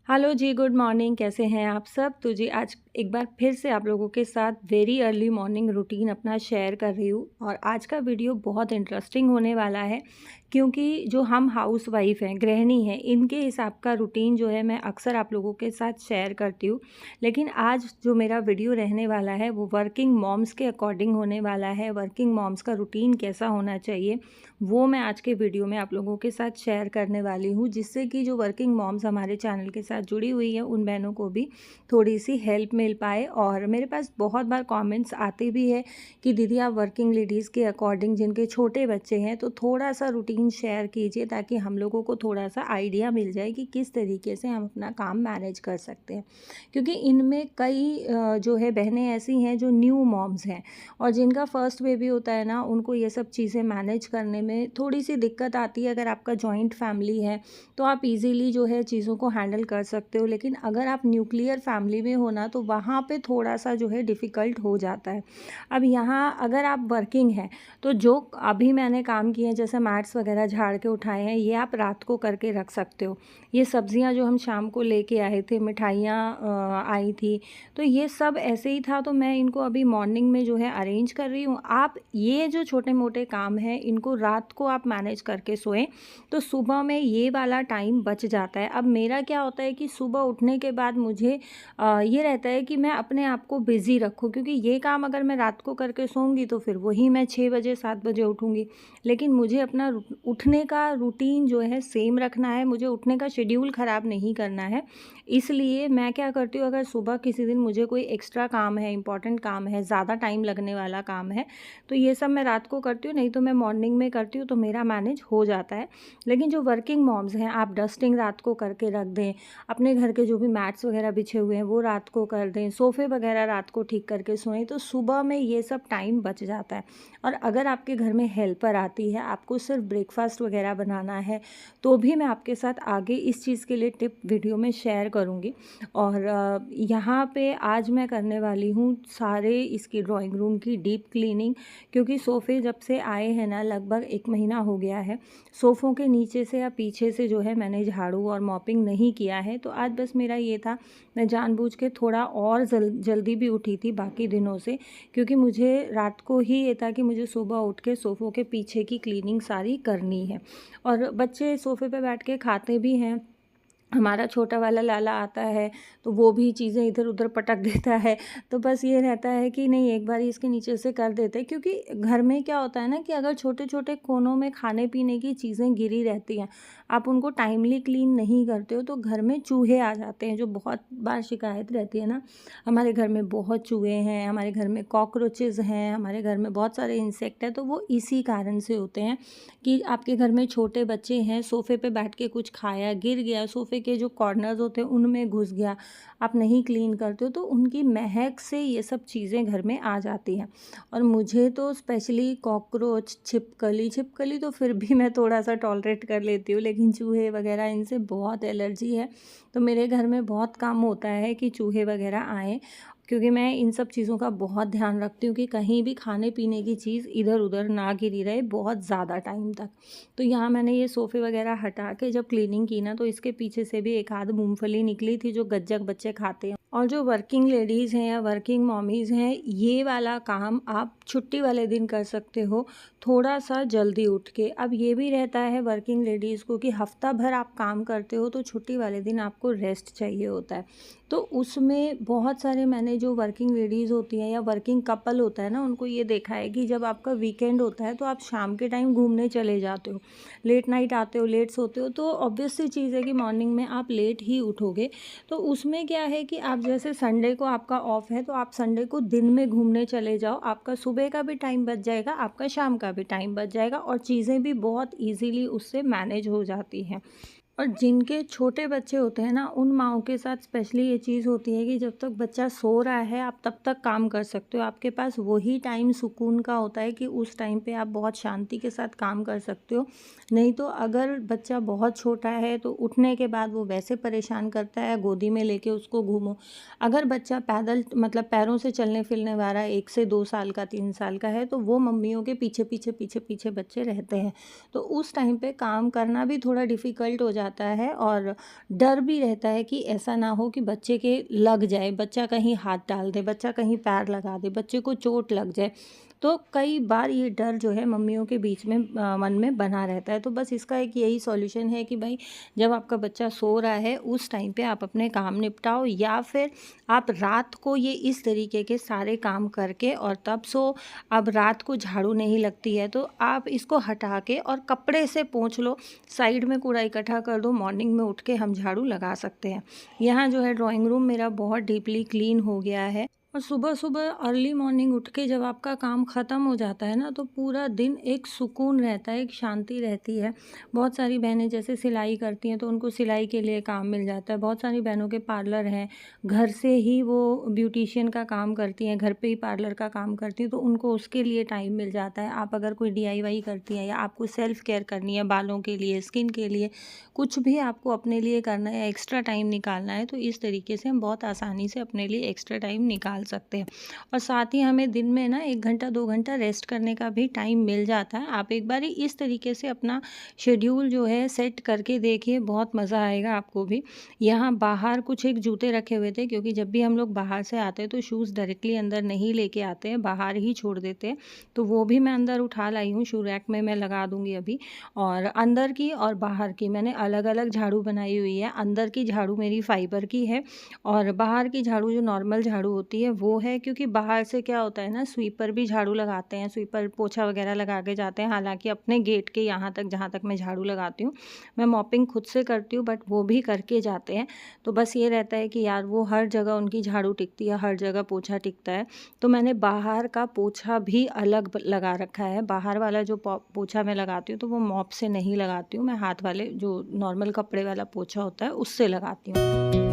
Hello जी, good morning. कैसे हैं आप सब? तो जी आज एक बार फिर से आप लोगों के साथ वेरी अर्ली मॉर्निंग रूटीन अपना शेयर कर रही हूँ और आज का वीडियो बहुत इंटरेस्टिंग होने वाला है क्योंकि जो हम हाउसवाइफ हैं, गृहिणी हैं, इनके हिसाब का रूटीन जो है मैं अक्सर आप लोगों के साथ शेयर करती हूँ। लेकिन आज जो मेरा वीडियो रहने वाला है वो वर्किंग मॉम्स के अकॉर्डिंग होने वाला है। वर्किंग मॉम्स का रूटीन कैसा होना चाहिए वो मैं आज के वीडियो में आप लोगों के साथ शेयर करने वाली हूँ, जिससे कि जो वर्किंग मॉम्स हमारे चैनल के साथ जुड़ी हुई हैं उन बहनों को भी थोड़ी सी हेल्प मिल पाए। और मेरे पास बहुत बार कमेंट्स आते भी है कि दीदी आप वर्किंग लेडीज़ के अकॉर्डिंग जिनके छोटे बच्चे हैं तो थोड़ा सा रूटीन शेयर कीजिए ताकि हम लोगों को थोड़ा सा आइडिया मिल जाए कि किस तरीके से हम अपना काम मैनेज कर सकते हैं। क्योंकि इनमें कई जो है बहनें ऐसी हैं जो न्यू मॉम्स हैं और जिनका फर्स्ट बेबी होता है ना, उनको ये सब चीज़ें मैनेज करने में थोड़ी सी दिक्कत आती है। अगर आपका जॉइंट फैमिली है तो आप इजीली जो है चीज़ों को हैंडल कर सकते हो, लेकिन अगर आप न्यूक्लियर फैमिली में हो ना तो वहाँ पे थोड़ा सा जो है डिफ़िकल्ट हो जाता है। अब यहाँ अगर आप वर्किंग हैं तो जो अभी मैंने काम किए हैं, जैसे मैट्स वगैरह झाड़ के उठाए हैं, ये आप रात को करके रख सकते हो। ये सब्जियां जो हम शाम को लेके आए थे, मिठाइयाँ आई थी, तो ये सब ऐसे ही था, तो मैं इनको अभी मॉर्निंग में जो है अरेंज कर रही हूँ। आप ये जो छोटे मोटे काम हैं इनको रात को आप मैनेज करके सोएं तो सुबह में ये वाला टाइम बच जाता है। अब मेरा क्या होता है कि सुबह उठने के बाद मुझे ये रहता है कि मैं अपने आप को बिज़ी रखूँ, क्योंकि ये काम अगर मैं रात को करके सोऊंगी तो फिर वही मैं 6 बजे 7 बजे उठूँगी। लेकिन मुझे अपना उठने का रूटीन जो है सेम रखना है, मुझे उठने का शेड्यूल ख़राब नहीं करना है। इसलिए मैं क्या करती हूँ, अगर सुबह किसी दिन मुझे कोई एक्स्ट्रा काम है, इम्पॉर्टेंट काम है, ज़्यादा टाइम लगने वाला काम है, तो ये सब मैं रात को करती हूँ, नहीं तो मैं मॉर्निंग में करती हूँ, तो मेरा मैनेज हो जाता है। लेकिन जो वर्किंग मॉम्स हैं, आप डस्टिंग रात को करके रख दें, अपने घर के जो भी मैट्स वगैरह बिछे हुए हैं वो रात को कर दें, सोफ़े वगैरह रात को ठीक करके सोएं, तो सुबह में ये सब टाइम बच जाता है। और अगर आपके घर में हेल्पर आती है, आपको सिर्फ ब्रेकफास्ट वगैरह बनाना है, तो भी मैं आपके साथ आगे इस चीज़ के लिए टिप वीडियो में शेयर करूँगी। और यहाँ पे आज मैं करने वाली हूँ सारे इसकी ड्राइंग रूम की डीप क्लीनिंग, क्योंकि सोफ़े जब से आए हैं ना, लगभग 1 महीना हो गया है, सोफ़ों के नीचे से या पीछे से जो है मैंने झाड़ू और मॉपिंग नहीं किया है। तो आज बस मेरा ये था, मैं जानबूझ के थोड़ा और जल्दी भी उठी थी बाकी दिनों से, क्योंकि मुझे रात को ही ये था कि मुझे सुबह उठ के सोफ़ों के पीछे की क्लीनिंग सारी करनी है। और बच्चे सोफ़े पे बैठ के खाते भी हैं। हमारा छोटा वाला लाला आता है तो वो भी चीज़ें इधर उधर पटक देता है। तो बस ये रहता है कि नहीं, एक बार इसके नीचे से कर देते हैं, क्योंकि घर में क्या होता है ना कि अगर छोटे छोटे कोनों में खाने पीने की चीज़ें गिरी रहती हैं, आप उनको टाइमली क्लीन नहीं करते हो तो घर में चूहे आ जाते हैं, जो बहुत बार शिकायत रहती है ना। हमारे घर में बहुत चूहे हैं, हमारे घर में कॉकरोचेज़ हैं, हमारे घर में बहुत सारे इंसेक्ट हैं, तो वो इसी कारण से होते हैं कि आपके घर में छोटे बच्चे हैं, सोफ़े पे बैठ के कुछ खाया, गिर गया, सोफ़े के जो कॉर्नर्स होते हैं उनमें घुस गया, आप नहीं क्लीन करते हो तो उनकी महक से ये सब चीज़ें घर में आ जाती हैं। और मुझे तो स्पेशली कॉकरोच, छिपकली तो फिर भी मैं थोड़ा सा टॉलरेट कर लेती हूँ, लेकिन चूहे वगैरह इनसे बहुत एलर्जी है। तो मेरे घर में बहुत कम होता है कि चूहे वगैरह आएँ, क्योंकि मैं इन सब चीज़ों का बहुत ध्यान रखती हूँ कि कहीं भी खाने पीने की चीज़ इधर उधर ना गिरी रहे बहुत ज़्यादा टाइम तक। तो यहाँ मैंने ये सोफ़े वगैरह हटा के जब क्लीनिंग की ना, तो इसके पीछे से भी एक आध मूंगफली निकली थी जो गज्जक बच्चे खाते हैं। और जो वर्किंग लेडीज़ हैं या वर्किंग मॉमीज़ हैं, ये वाला काम आप छुट्टी वाले दिन कर सकते हो, थोड़ा सा जल्दी उठ के। अब ये भी रहता है वर्किंग लेडीज़ को कि हफ्ता भर आप काम करते हो तो छुट्टी वाले दिन आपको रेस्ट चाहिए होता है। तो उसमें बहुत सारे, मैंने जो वर्किंग लेडीज़ होती हैं या वर्किंग कपल होता है ना, उनको ये देखा है कि जब आपका वीकेंड होता है तो आप शाम के टाइम घूमने चले जाते हो, लेट नाइट आते हो, लेट सोते हो, तो ऑब्वियस सी चीज़ है कि मॉर्निंग में आप लेट ही उठोगे। तो उसमें क्या है कि आप जैसे संडे को आपका ऑफ है तो आप संडे को दिन में घूमने चले जाओ, आपका सुबह का भी टाइम बच जाएगा, आपका शाम का भी टाइम बच जाएगा और चीज़ें भी बहुत ईज़िली उससे मैनेज हो जाती हैं। और जिनके छोटे बच्चे होते हैं ना, उन माँओं के साथ स्पेशली ये चीज़ होती है कि जब तक बच्चा सो रहा है आप तब तक काम कर सकते हो, आपके पास वही टाइम सुकून का होता है कि उस टाइम पे आप बहुत शांति के साथ काम कर सकते हो। नहीं तो अगर बच्चा बहुत छोटा है तो उठने के बाद वो वैसे परेशान करता है, गोदी में लेके उसको घूमो। अगर बच्चा पैदल मतलब पैरों से चलने फिरने वाला 1 से 2 साल का, 3 साल का है, तो वो मम्मियों के पीछे पीछे पीछे पीछे बच्चे रहते हैं, तो उस टाइम पे काम करना भी थोड़ा डिफ़िकल्ट हो जाता जाता है और डर भी रहता है कि ऐसा ना हो कि बच्चे के लग जाए, बच्चा कहीं हाथ डाल दे, बच्चा कहीं पैर लगा दे, बच्चे को चोट लग जाए। तो कई बार ये डर जो है मम्मियों के बीच में मन में बना रहता है। तो बस इसका एक यही सॉल्यूशन है कि भाई जब आपका बच्चा सो रहा है उस टाइम पे आप अपने काम निपटाओ, या फिर आप रात को ये इस तरीके के सारे काम करके और तब सो। अब रात को झाड़ू नहीं लगती है तो आप इसको हटा के और कपड़े से पोंछ लो, साइड में कूड़ा इकट्ठा कर दो, मॉर्निंग में उठ के हम झाड़ू लगा सकते हैं। यहाँ जो है ड्राइंग रूम मेरा बहुत डीपली क्लीन हो गया है। और सुबह-सुबह अर्ली मॉर्निंग उठ के जब आपका काम ख़त्म हो जाता है ना, तो पूरा दिन एक सुकून रहता है, एक शांति रहती है। बहुत सारी बहनें जैसे सिलाई करती हैं तो उनको सिलाई के लिए काम मिल जाता है। बहुत सारी बहनों के पार्लर हैं, घर से ही वो ब्यूटिशियन का काम करती हैं, घर पे ही पार्लर का काम करती हैं, तो उनको उसके लिए टाइम मिल जाता है। आप अगर कोई डीआईवाई करती हैं या आपको सेल्फ केयर करनी है बालों के लिए, स्किन के लिए, कुछ भी आपको अपने लिए करना है या एक्स्ट्रा टाइम निकालना है, तो इस तरीके से हम बहुत आसानी से अपने लिए एक्स्ट्रा टाइम निकाल सकते हैं। और साथ ही हमें दिन में ना 1 घंटा 2 घंटा रेस्ट करने का भी टाइम मिल जाता है। आप एक बारी इस तरीके से अपना शेड्यूल जो है सेट करके देखिए, बहुत मज़ा आएगा आपको भी। यहाँ बाहर कुछ एक जूते रखे हुए थे, क्योंकि जब भी हम लोग बाहर से आते हैं तो शूज़ डायरेक्टली अंदर नहीं लेके आते हैं, बाहर ही छोड़ देते हैं। तो वो भी मैं अंदर उठा लाई हूँ, शू रैक में मैं लगा दूँगी अभी। और अंदर की और बाहर की मैंने अलग-अलग झाड़ू बनाई हुई है। अंदर की झाड़ू मेरी फाइबर की है और बाहर की झाड़ू जो नॉर्मल झाड़ू होती है वो है, क्योंकि बाहर से क्या होता है ना, स्वीपर भी झाड़ू लगाते हैं, स्वीपर पोछा वगैरह लगा के जाते हैं। हालाँकि अपने गेट के यहाँ तक जहाँ तक मैं झाड़ू लगाती हूँ, मैं मॉपिंग खुद से करती हूँ, बट वो भी करके जाते हैं। तो बस ये रहता है कि यार वो हर जगह उनकी झाड़ू टिकती है, हर जगह पोछा टिकता है। तो मैंने बाहर का पोछा भी अलग लगा रखा है। बाहर वाला जो पोछा मैं लगाती हूँ तो वो मॉप से नहीं लगाती हूँ, मैं हाथ वाले जो नॉर्मल कपड़े वाला पोछा होता है उससे लगाती हूँ।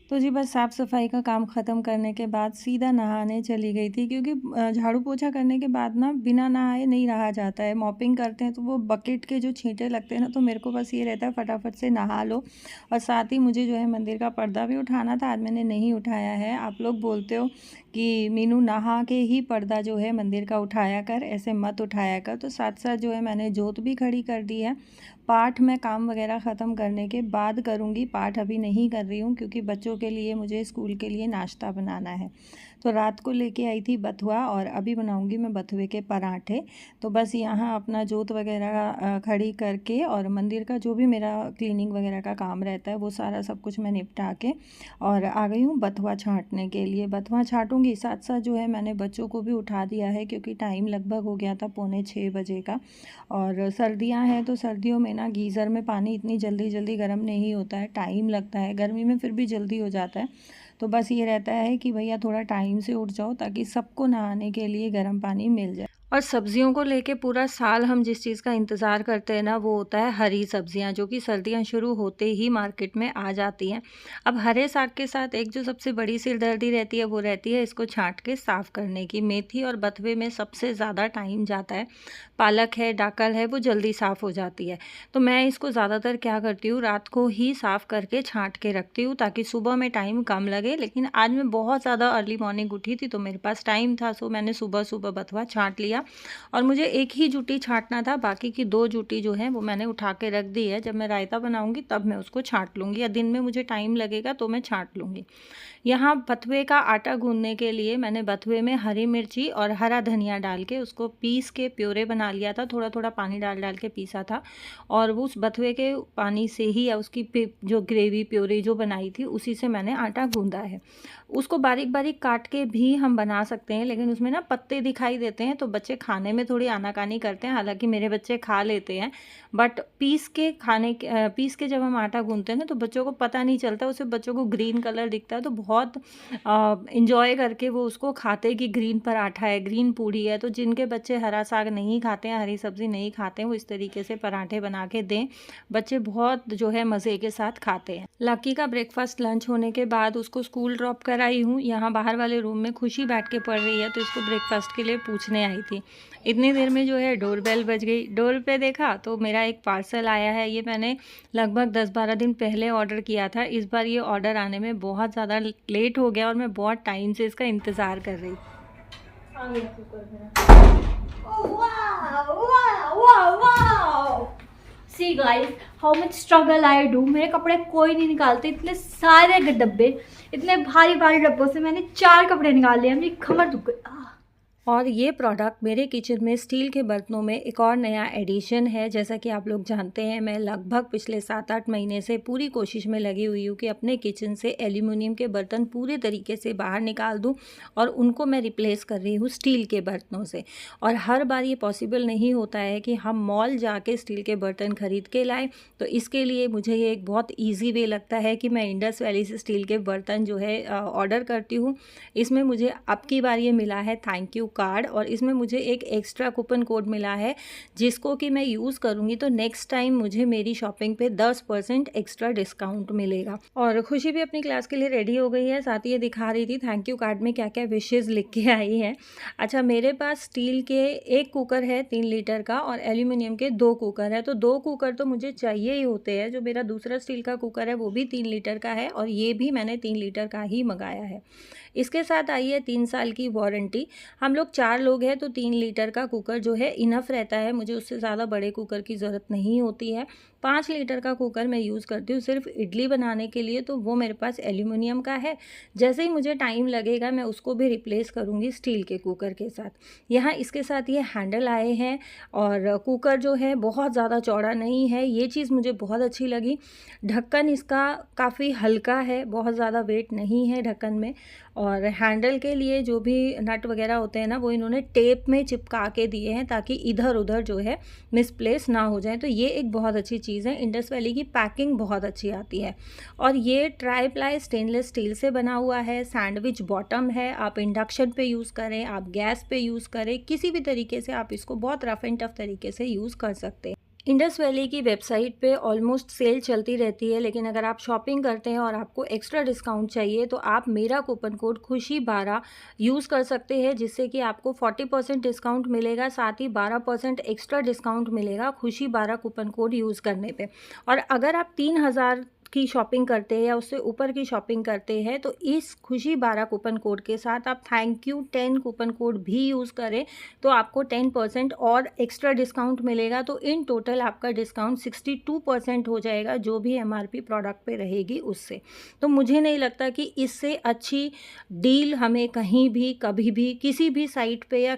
तो जी बस साफ़-सफ़ाई का काम ख़त्म करने के बाद सीधा नहाने चली गई थी, क्योंकि झाड़ू पोछा करने के बाद ना बिना नहाए नहीं रहा जाता है। मॉपिंग करते हैं तो वो बकेट के जो छींटे लगते हैं ना, तो मेरे को बस ये रहता है फटाफट से नहा लो। और साथ ही मुझे जो है मंदिर का पर्दा भी उठाना था, आज मैंने नहीं उठाया है। आप लोग बोलते हो कि मीनू नहा के ही पर्दा जो है मंदिर का उठाया कर, ऐसे मत उठाया कर। तो साथ-साथ जो है मैंने जोत भी खड़ी कर दी है। पाठ मैं काम वगैरह ख़त्म करने के बाद करूँगी, पाठ अभी नहीं कर रही हूँ, क्योंकि बच्चों के लिए मुझे स्कूल के लिए नाश्ता बनाना है। तो रात को लेके आई थी बथुआ और अभी बनाऊँगी मैं बथुए के पराठे। तो बस यहाँ अपना जोत वगैरह खड़ी करके और मंदिर का जो भी मेरा क्लीनिंग वगैरह का काम रहता है वो सारा सब कुछ मैं निपटा के और आ गई हूँ बथुआ छाँटने के लिए। बथुआ छाँटूँगी, साथ-साथ जो है मैंने बच्चों को भी उठा दिया है, क्योंकि टाइम लगभग हो गया था 5:45 बजे का। और सर्दियाँ हैं तो सर्दियों में ना गीज़र में पानी इतनी जल्दी गर्म नहीं होता है, टाइम लगता है। गर्मी में फिर भी जल्दी हो जाता है। तो बस ये रहता है कि भैया थोड़ा टाइम से उठ जाओ, ताकि सबको नहाने के लिए गर्म पानी मिल जाए। और सब्जियों को लेके पूरा साल हम जिस चीज़ का इंतज़ार करते हैं ना, वो होता है हरी सब्जियां, जो कि सर्दियां शुरू होते ही मार्केट में आ जाती हैं। अब हरे साग के साथ एक जो सबसे बड़ी सिरदर्दी रहती है वो रहती है इसको छांट के साफ़ करने की। मेथी और बथुए में सबसे ज़्यादा टाइम जाता है। पालक है, डाकल है, वो जल्दी साफ़ हो जाती है। तो मैं इसको ज़्यादातर क्या करती हूँ, रात को ही साफ़ करके छांट के रखती हूँ, ताकि सुबह में टाइम कम लगे। लेकिन आज मैं बहुत ज़्यादा अर्ली मॉर्निंग उठी थी तो मेरे पास टाइम था, सो मैंने सुबह बथुआ छांट लिया। और मुझे एक ही जूटी छाँटना था, बाकी की 2 जूटी जो है वो मैंने उठा के रख दी है। जब मैं रायता बनाऊँगी तब मैं उसको छाँट लूँगी, या दिन में मुझे टाइम लगेगा तो मैं छाँट लूँगी। यहाँ बथुए का आटा गूँथने के लिए मैंने बथुए में हरी मिर्ची और हरा धनिया डाल के उसको पीस के प्योरे बना लिया था। थोड़ा-थोड़ा पानी डाल के पीसा था और वो उस बथुए के पानी से ही, या उसकी जो ग्रेवी प्योरे जो बनाई थी उसी से मैंने आटा गूँधा है। उसको बारीक-बारीक काट के भी हम बना सकते हैं, लेकिन उसमें ना पत्ते दिखाई देते हैं तो बच्चे खाने में थोड़ी आनाकानी करते हैं। हालाँकि मेरे बच्चे खा लेते हैं, बट पीस के जब हम आटा गूँथते हैं ना तो बच्चों को पता नहीं चलता, उससे बच्चों को ग्रीन कलर दिखता है तो बहुत एंजॉय करके वो उसको खाते हैं कि ग्रीन पराठा है, ग्रीन पूड़ी है। तो जिनके बच्चे हरा साग नहीं खाते हैं, हरी सब्ज़ी नहीं खाते हैं, वो इस तरीके से पराठे बना के दें, बच्चे बहुत जो है मज़े के साथ खाते हैं। लकी का ब्रेकफास्ट लंच होने के बाद उसको स्कूल ड्रॉप कर आई हूँ। यहाँ बाहर वाले रूम में खुशी बैठ के पढ़ रही है, तो इसको ब्रेकफास्ट के लिए पूछने आई थी। थी। इतनी देर में जो है डोरबेल बज गई। डोर पे देखा तो मेरा एक पार्सल आया है। ये मैंने लगभग 10-12 दिन पहले ऑर्डर किया था। इस बार ये ऑर्डर आने में बहुत ज़्यादा लेट हो गया और मैं बहुत टाइम से इसका इंतज़ार कर रही। आ गया कुकर मेरा। Oh wow wow wow wow. See guys how much struggle I do. मेरे कपड़े कोई नहीं निकालते, इतने सारे डब्बे, इतने भारी भारी डब्बों से मैंने 4 कपड़े निकाल लिए। मेरी कमर दुख गई। और ये प्रोडक्ट मेरे किचन में स्टील के बर्तनों में एक और नया एडिशन है। जैसा कि आप लोग जानते हैं, मैं लगभग पिछले 7-8 महीने से पूरी कोशिश में लगी हुई हूँ कि अपने किचन से एल्यूमिनियम के बर्तन पूरे तरीके से बाहर निकाल दूँ और उनको मैं रिप्लेस कर रही हूँ स्टील के बर्तनों से। और हर बार ये पॉसिबल नहीं होता है कि हम मॉल जाके स्टील के बर्तन खरीद के लाएँ, तो इसके लिए मुझे ये एक बहुत ईजी वे लगता है कि मैं इंडस वैली से स्टील के बर्तन जो है ऑर्डर करती हूँ। इसमें मुझे अब की बार ये मिला है थैंक यू कार्ड, और इसमें मुझे एक एक्स्ट्रा कूपन कोड मिला है जिसको कि मैं यूज़ करूँगी तो नेक्स्ट टाइम मुझे मेरी शॉपिंग पे 10% एक्स्ट्रा डिस्काउंट मिलेगा। और खुशी भी अपनी क्लास के लिए रेडी हो गई है, साथ ही ये दिखा रही थी थैंक यू कार्ड में क्या क्या विशेज़ लिख के आई है। अच्छा, मेरे पास स्टील के 1 कुकर है 3 लीटर का और एल्यूमिनियम के 2 कुकर है, तो 2 कुकर तो मुझे चाहिए ही होते हैं। जो मेरा दूसरा स्टील का कुकर है वो भी 3 लीटर का है और ये भी मैंने 3 लीटर का ही मंगाया है। इसके साथ आई है 3 साल की वारंटी। हम लोग 4 लोग हैं तो 3 लीटर का कुकर जो है इनफ रहता है, मुझे उससे ज़्यादा बड़े कुकर की ज़रूरत नहीं होती है। 5 लीटर का कुकर मैं यूज़ करती हूँ सिर्फ इडली बनाने के लिए, तो वो मेरे पास एल्यूमिनियम का है। जैसे ही मुझे टाइम लगेगा मैं उसको भी रिप्लेस करूँगी स्टील के कुकर के साथ। यहाँ इसके साथ ये हैंडल आए हैं और कुकर जो है बहुत ज़्यादा चौड़ा नहीं है, ये चीज़ मुझे बहुत अच्छी लगी। ढक्कन इसका काफ़ी हल्का है, बहुत ज़्यादा वेट नहीं है ढक्कन में। और हैंडल के लिए जो भी नट वगैरह होते हैं ना, वो इन्होंने टेप में चिपका के दिए हैं ताकि इधर उधर जो है मिसप्लेस ना हो जाए, तो ये एक बहुत अच्छी चीज़ है। इंडस वैली की पैकिंग बहुत अच्छी आती है। और ये ट्राई प्लाई स्टेनलेस स्टील से बना हुआ है, सैंडविच बॉटम है। आप इंडक्शन पे यूज़ करें, आप गैस पे यूज़ करें, किसी भी तरीके से आप इसको बहुत रफ एंड टफ तरीके से यूज़ कर सकते हैं। इंडस वैली की वेबसाइट पे ऑलमोस्ट सेल चलती रहती है, लेकिन अगर आप शॉपिंग करते हैं और आपको एक्स्ट्रा डिस्काउंट चाहिए तो आप मेरा कूपन कोड खुशी12 यूज़ कर सकते हैं, जिससे कि आपको 40% डिस्काउंट मिलेगा, साथ ही 12% एक्स्ट्रा डिस्काउंट मिलेगा खुशी12 कूपन कोड यूज़ करने पे। और अगर आप 3000 की शॉपिंग करते हैं या उससे ऊपर की शॉपिंग करते हैं तो इस खुशी12 कूपन कोड के साथ आप थैंक यू 10 कूपन कोड भी यूज़ करें तो आपको 10% और एक्स्ट्रा डिस्काउंट मिलेगा। तो इन टोटल आपका डिस्काउंट 62% हो जाएगा जो भी MRP प्रोडक्ट पे रहेगी उससे। तो मुझे नहीं लगता कि इससे अच्छी डील हमें कहीं भी कभी भी किसी भी साइट पे या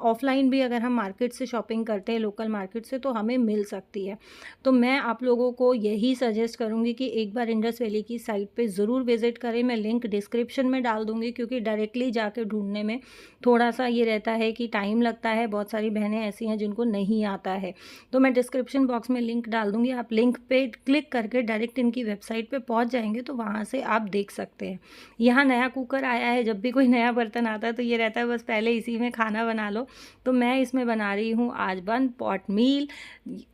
ऑफलाइन भी अगर हम मार्केट से शॉपिंग करते हैं लोकल मार्केट से तो हमें मिल सकती है। तो मैं आप लोगों को यही सजेस्ट करूँगी कि एक बार इंडस वैली की साइट पे ज़रूर विज़िट करें। मैं लिंक डिस्क्रिप्शन में डाल दूँगी क्योंकि डायरेक्टली जाके ढूंढने में थोड़ा सा ये रहता है कि टाइम लगता है। बहुत सारी बहनें ऐसी हैं जिनको नहीं आता है, तो मैं डिस्क्रिप्शन बॉक्स में लिंक डाल दूँगी। आप लिंक पे क्लिक करके डायरेक्ट इनकी वेबसाइट पे पहुँच जाएंगे तो वहाँ से आप देख सकते हैं। यहाँ नया कुकर आया है, जब भी कोई नया बर्तन आता है तो ये रहता है बस पहले इसी में खाना बना लो। तो मैं इसमें बना रही हूँ आज 1 पॉट मील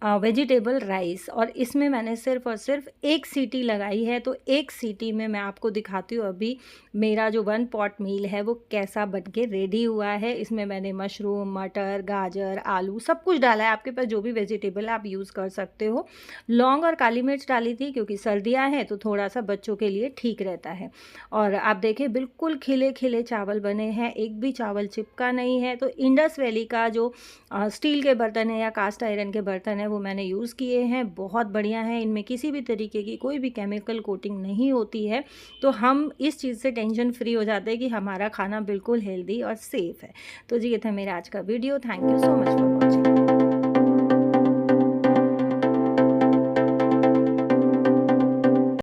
वेजिटेबल राइस, और इसमें मैंने सिर्फ और सिर्फ 1 सीटी लगाई है। तो 1 सीटी में मैं आपको दिखाती हूँ अभी मेरा जो 1 पॉट मील है वो कैसा बनके रेडी हुआ है। इसमें मैंने मशरूम, मटर, गाजर, आलू सब कुछ डाला है। आपके पास जो भी वेजिटेबल आप यूज़ कर सकते हो। लौंग और काली मिर्च डाली थी क्योंकि सर्दियाँ हैं तो थोड़ा सा बच्चों के लिए ठीक रहता है। और आप देखें बिल्कुल खिले खिले चावल बने हैं, एक भी चावल चिपका नहीं है। तो इंडस वैली का जो स्टील के बर्तन है या कास्ट आयरन के बर्तन है वो मैंने यूज़ किए हैं, बहुत बढ़िया है। इनमें किसी भी तरीके की कोई भी केमिकल कोटिंग नहीं होती है, तो हम इस चीज़ से टेंशन फ्री हो जाते हैं कि हमारा खाना बिल्कुल हेल्दी और सेफ़ है। तो जी ये था मेरा आज का video. Thank you so much for watching.